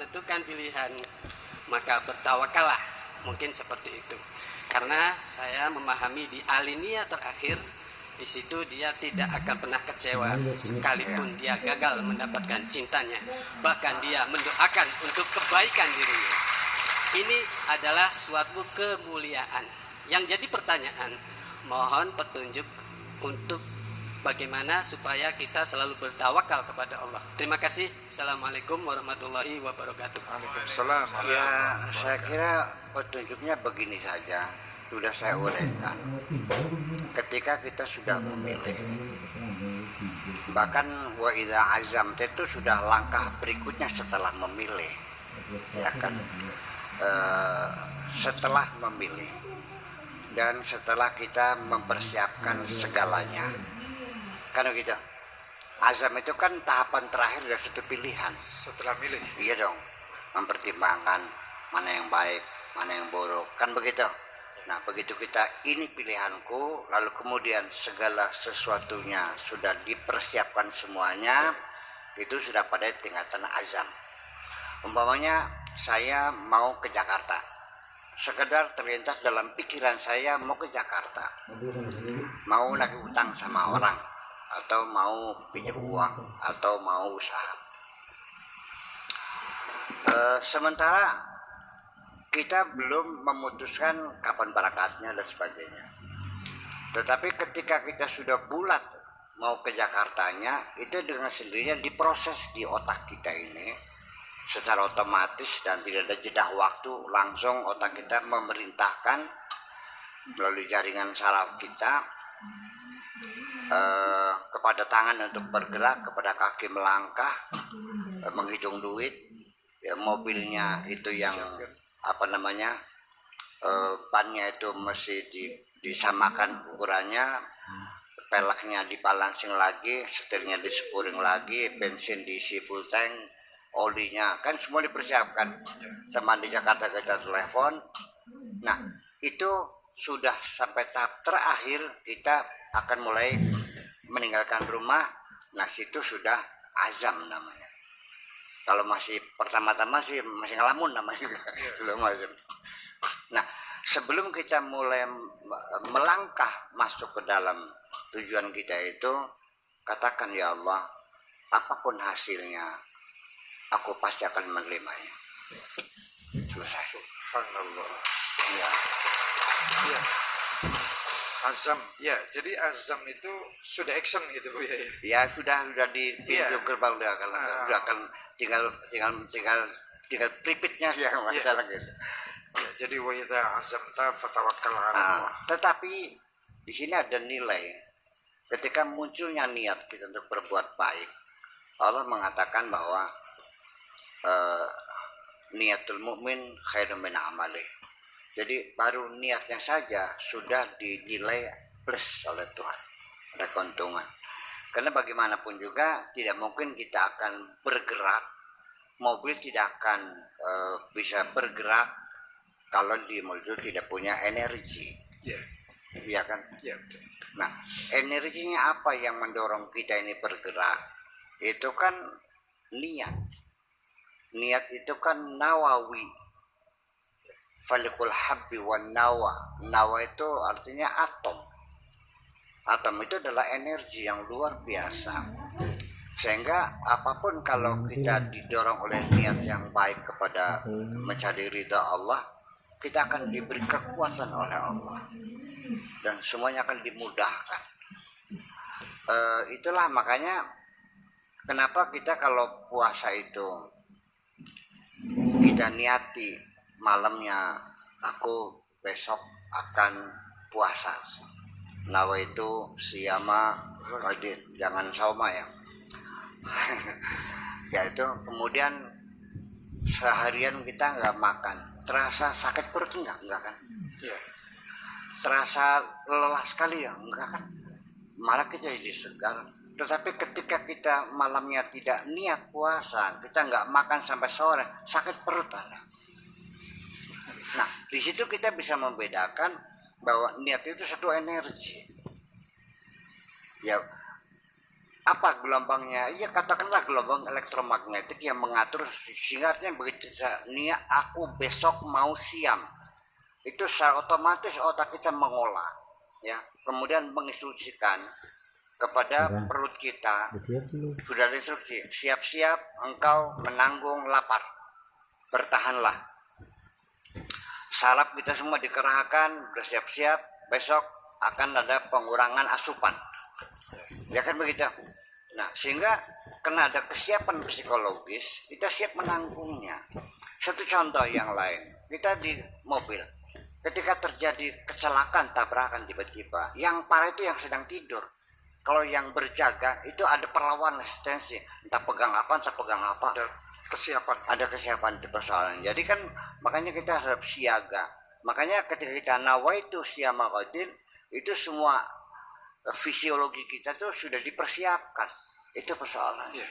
menentukan pilihan, maka bertawakallah. Mungkin seperti itu. Karena saya memahami di alinea terakhir, di situ dia tidak akan pernah kecewa sekalipun dia gagal mendapatkan cintanya. Bahkan dia mendoakan untuk kebaikan dirinya. Ini adalah suatu kemuliaan. Yang jadi pertanyaan, mohon petunjuk untuk bagaimana supaya kita selalu bertawakal kepada Allah. Terima kasih. Assalamualaikum warahmatullahi wabarakatuh. Waalaikumsalam. Ya, saya kira petunjuknya begini saja. Sudah saya uraikan. Ketika kita sudah memilih, bahkan wa idza azam itu sudah langkah berikutnya setelah memilih, ya kan? Setelah memilih dan setelah kita mempersiapkan segalanya, kan begitu. Azam itu kan tahapan terakhir dari satu pilihan. Setelah milih. Iya dong, mempertimbangkan mana yang baik, mana yang buruk, kan begitu. Nah, begitu kita ini pilihanku, lalu kemudian segala sesuatunya sudah dipersiapkan semuanya, itu sudah pada tingkatan azam. Umpamanya saya mau ke Jakarta, sekedar terlintas dalam pikiran saya mau ke Jakarta, mau lagi utang sama orang, atau mau pinjam uang, atau mau usaha. Sementara kita belum memutuskan kapan berangkatnya dan sebagainya. Tetapi ketika kita sudah bulat mau ke Jakartanya, itu dengan sendirinya diproses di otak kita ini secara otomatis dan tidak ada jeda waktu, langsung otak kita memerintahkan melalui jaringan saraf kita kepada tangan untuk bergerak, kepada kaki melangkah, menghitung duit, ya, mobilnya itu yang bannya itu mesti disamakan ukurannya, peleknya dibalancing lagi, setirnya disepuring lagi, bensin diisi full tank, olinya kan semua dipersiapkan. Sama di Jakarta kita telepon. Nah, itu sudah sampai tahap terakhir, kita akan mulai meninggalkan rumah. Nah, situ sudah azam namanya. Kalau masih pertama-tama masih ngelamun namanya, belum azam. Nah, sebelum kita mulai melangkah masuk ke dalam tujuan kita itu, katakan, ya Allah, apapun hasilnya, aku pasti akan menerimanya. Selesai. Subhanallah. Ya. Ya. Azam, ya. Jadi azam itu sudah action gitu Bu ya. Ya sudah di pintu gerbang udah akan tinggal pripitnya ya masalah gitu. Ya, jadi wa idza azamta fatawakkal 'ala Allah. Tetapi di sini ada nilai. Ketika munculnya niat kita untuk berbuat baik, Allah mengatakan bahwa niatul mukmin khairun min amalih. Jadi baru niatnya saja sudah dinilai plus oleh Tuhan, ada keuntungan. Karena bagaimanapun juga tidak mungkin kita akan bergerak, mobil tidak akan bisa bergerak kalau di mobil tidak punya energi. Iya kan? Ya. Nah, energinya apa yang mendorong kita ini bergerak? Itu kan niat. Niat itu kan nawawi. Falikul habbi wan nawa. Nawa itu artinya atom. Atom itu adalah energi yang luar biasa. Sehingga apapun kalau kita didorong oleh niat yang baik kepada mencari ridha Allah, kita akan diberi kekuatan oleh Allah. Dan semuanya akan dimudahkan. Itulah makanya kenapa kita kalau puasa itu kita niati malamnya aku besok akan puasa. Nawa itu siyama qadir, jangan sauma ya. Ya itu kemudian seharian kita nggak makan, terasa sakit perut enggak kan? Iya. Terasa lelah sekali ya, enggak kan? Malah kita jadi segar. Tetapi ketika kita malamnya tidak niat puasa, kita nggak makan sampai sore, sakit perut ada. Nah, di situ kita bisa membedakan bahwa niat itu satu energi. Ya, apa gelombangnya? Ya katakanlah gelombang elektromagnetik yang mengatur sehingga artinya begitu niat aku besok mau siam, itu secara otomatis otak kita mengolah, ya, kemudian menginstruksikan kepada perut kita, sudah ada instruksi, siap-siap engkau menanggung lapar, bertahanlah. Saraf kita semua dikerahkan, bersiap-siap, besok akan ada pengurangan asupan. Ya kan begitu. Nah, sehingga karena ada kesiapan psikologis, kita siap menanggungnya. Satu contoh yang lain, kita di mobil, ketika terjadi kecelakaan, tabrakan tiba-tiba, yang parah itu yang sedang tidur. Kalau yang berjaga, itu ada perlawanan resistensi. Entah pegang apa, entah pegang apa. Ada kesiapan di persoalan. Jadi kan, makanya kita harus siaga. Makanya ketika kita nawaitu siyama qatin, itu semua fisiologi kita tuh sudah dipersiapkan. Itu persoalan. Yeah.